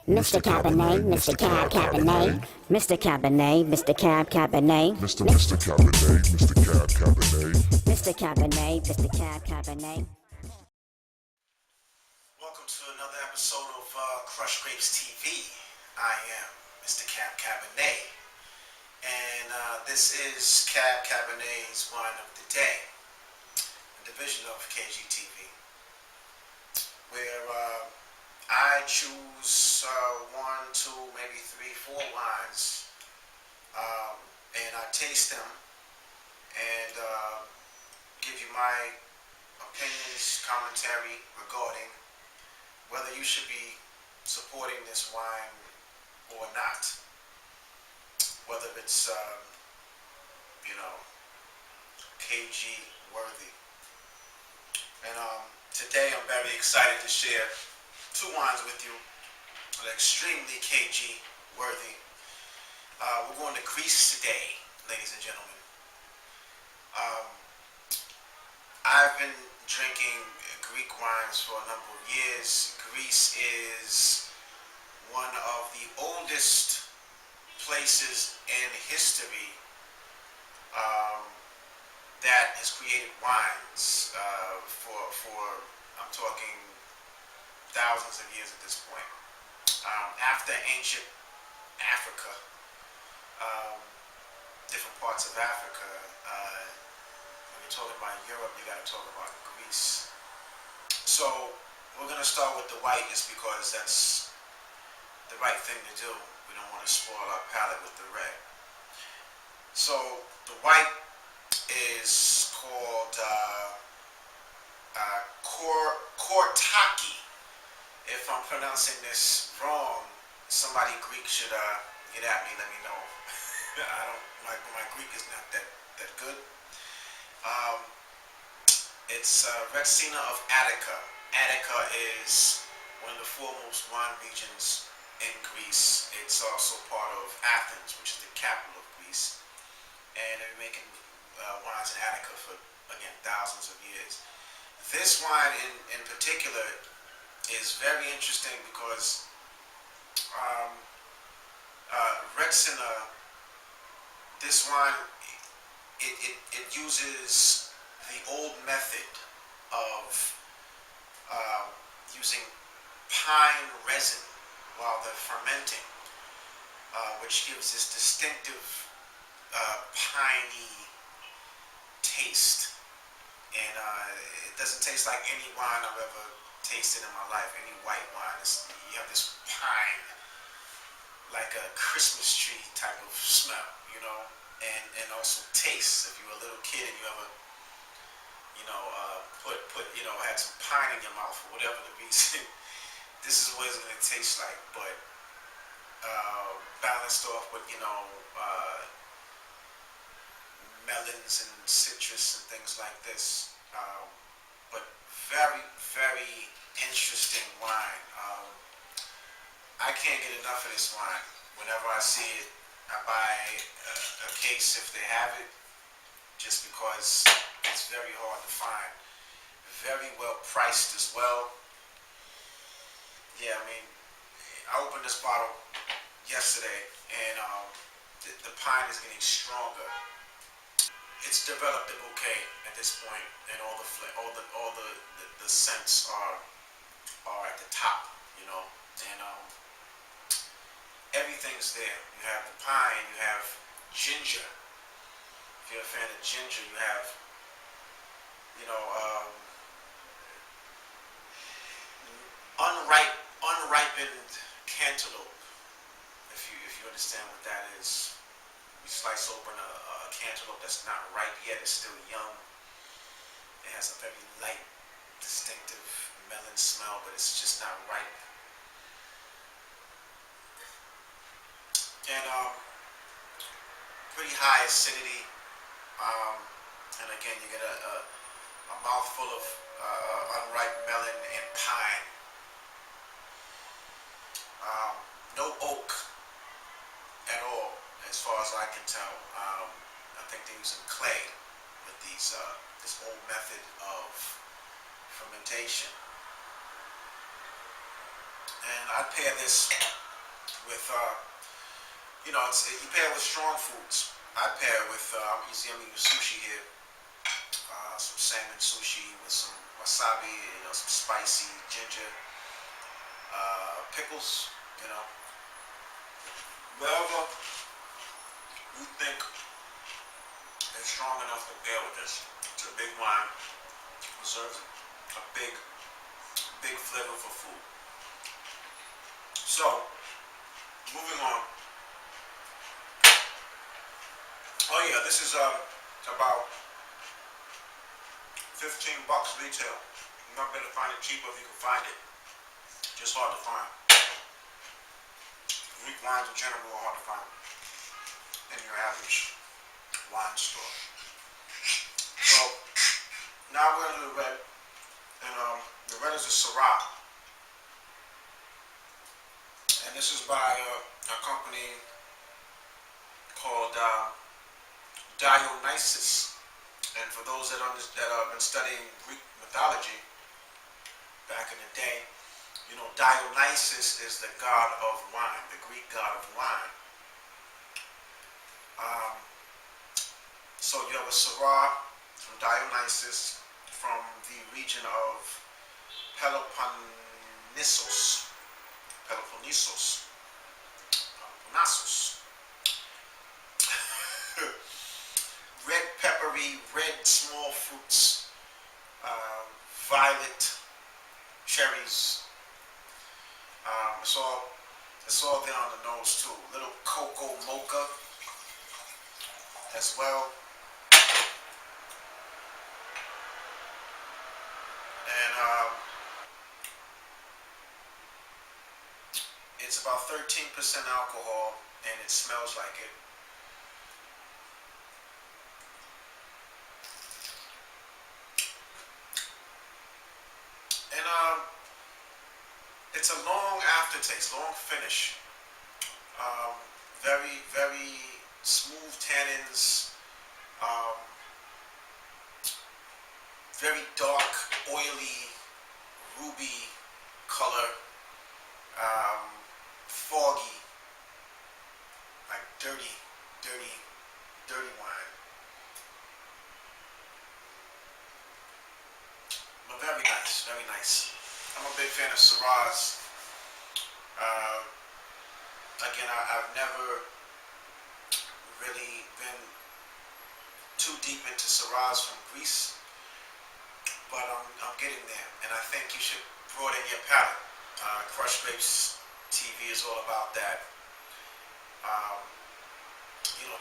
Mr. Cabernet, Mr. Cab Cabernet, Mr. Cabernet, Mr. Cab Cabernet, Mr. Cabernet, Mr. Cab Cabernet. Mr. Cabernet, Mr. Cab Cabernet. Welcome to another episode of Crush Grapes TV. I am Mr. Cab Cabernet, and this is Cab Cabernet's Wine of the Day, a division of KGTV, where I choose one, two, maybe three, four wines, and I taste them and give you my opinions, commentary regarding whether you should be supporting this wine or not, whether it's KG worthy. And today I'm very excited to share two wines with you that are extremely KG worthy. We're going to Greece today, ladies and gentlemen. I've been drinking Greek wines for a number of years. Greece is one of the oldest places in history that has created wines for I'm talking thousands of years at this point. After ancient Africa, different parts of Africa, when you're talking about Europe, you got to talk about Greece. So we're going to start with the white just because that's the right thing to do. We don't want to spoil our palate with the red. So the white is called Kortaki. If I'm pronouncing this wrong, somebody Greek should get at me, let me know. My Greek is not that good. It's Retsina of Attica. Attica is one of the foremost wine regions in Greece. It's also part of Athens, which is the capital of Greece. And they've been making wines in Attica for, again, thousands of years. This wine in particular is very interesting because Retsina, this wine, it uses the old method of using pine resin while they're fermenting, which gives this distinctive piney taste. And it doesn't taste like any wine I've ever tasted in my life, any white wine. You have this pine, like a Christmas tree type of smell, and also taste. If you were a little kid and you ever, had some pine in your mouth for whatever the reason, this is what it's going to taste like, but balanced off with, melons and citrus and things like this. But very, very interesting wine. I can't get enough of this wine. Whenever I see it, I buy a case if they have it, just because it's very hard to find. Very well priced as well. Yeah, I opened this bottle yesterday, and the pine is getting stronger. It's developed a bouquet at this point, and all the scents are at the top, and everything's there. You have the pine, you have ginger. If you're a fan of ginger, you have unripened cantaloupe. If you understand what that is, you slice open a cantaloupe that's not ripe yet, it's still young. It has a very light, distinctive melon smell, but it's just not ripe. And pretty high acidity. And again, you get a mouthful of unripe melon and pine. No oak at all, as far as I can tell. I think they're using clay with this old method of fermentation. And I pair this with, you pair it with strong foods. I pair it with, I'm eating sushi here, some salmon sushi with some wasabi, some spicy ginger, pickles, whatever you think is strong enough to pair with this. It's a big wine, reserves a big flavor for food. So, moving on. Oh yeah, this is about $15 retail. You're not gonna find it cheaper if you can find it. Just hard to find. Greek wines in general are hard to find in your average wine store. So now we're gonna do the red, and the red is a Syrah, and this is by a company called Dionysus. And for those that have been studying Greek mythology back in the day, Dionysus is the god of wine, the Greek god of wine. So you have a Syrah from Dionysus from the region of Peloponnesos. Red peppery, red small fruits, violet cherries. It's all there on the nose too. Little cocoa mocha as well. And it's about 13% alcohol, and it smells like it. And it's a long aftertaste, long finish. Very, very smooth tannins. Very dark, oily, ruby color. Foggy, like dirty wine. But very nice, very nice. I'm a big fan of Syrahs. Again, I've never really been too deep into Syrahs from Greece, but I'm getting there, and I think you should broaden your palate. Crush Grapes TV is all about that.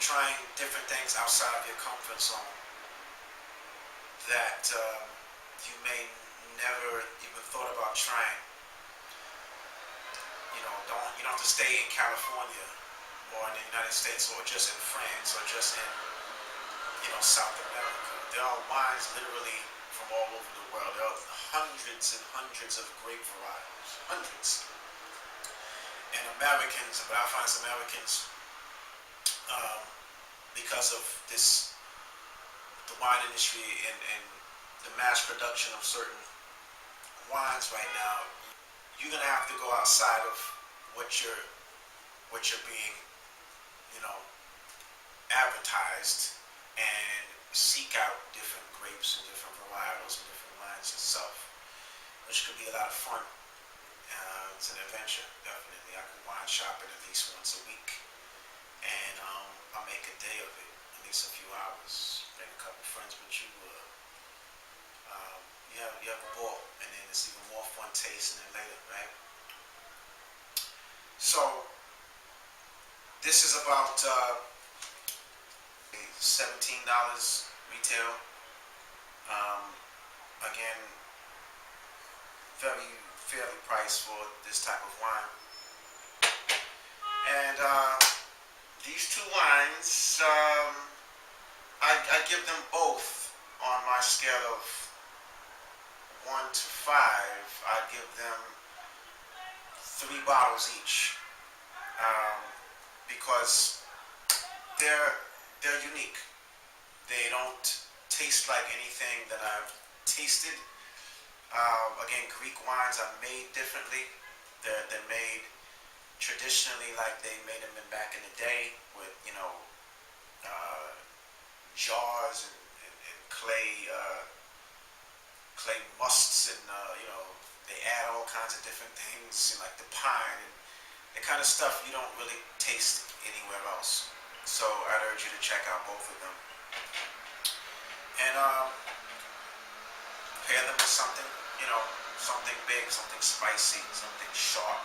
Trying different things outside of your comfort zone that you may never even thought about trying. You don't have to stay in California or in the United States or just in France or just in South America. There are wines literally from all over the world. There are hundreds and hundreds of grape varieties, hundreds. And Americans, but I find some Americans, because of the wine industry and the mass production of certain wines right now, you're gonna have to go outside of what you're being, advertised, and seek out different grapes and different varietals and different wines itself, which could be a lot of fun. It's an adventure, definitely. I can wine shopping at least once a week, and I'll make a day of it, at least a few hours. Bring a couple friends with you. You have a ball, and then it's even more fun tasting it later, right? So this is about $17 retail. Again, very fairly priced for this type of wine. And these two wines, I give them both on my scale of 1 to 5. I give them 3 bottles each, because they're unique. They don't taste like anything that I've tasted. Again, Greek wines are made differently. They're made traditionally like they made them in back in the day with, jars and clay musts and, they add all kinds of different things like the pine and the kind of stuff you don't really taste anywhere else. So I'd urge you to check out both of them. And pair them with something, something big, something spicy, something sharp.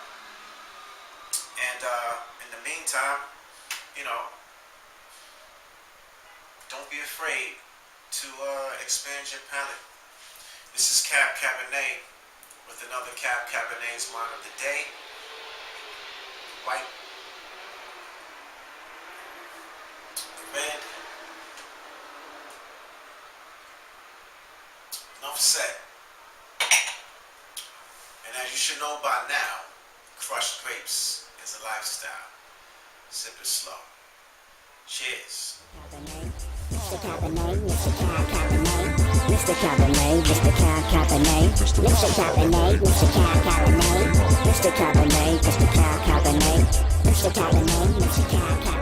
And in the meantime, don't be afraid to expand your palate. This is Cab Cabernet with another Cab Cabernet's wine of the day. White, red. Enough said. And as you should know by now, crushed grapes is a lifestyle. Sip it slow. Cheers. Mr. Cabernet, Mr. Cab Cabernet, Mr. Cabernet, Mr. Cab Cabernet, Mr. Cabernet, Mr. Cab Cabernet, Mr. Cabernet, Mr. Cab Cabernet, Mr. Cabernet, Mr. Cab Cabernet.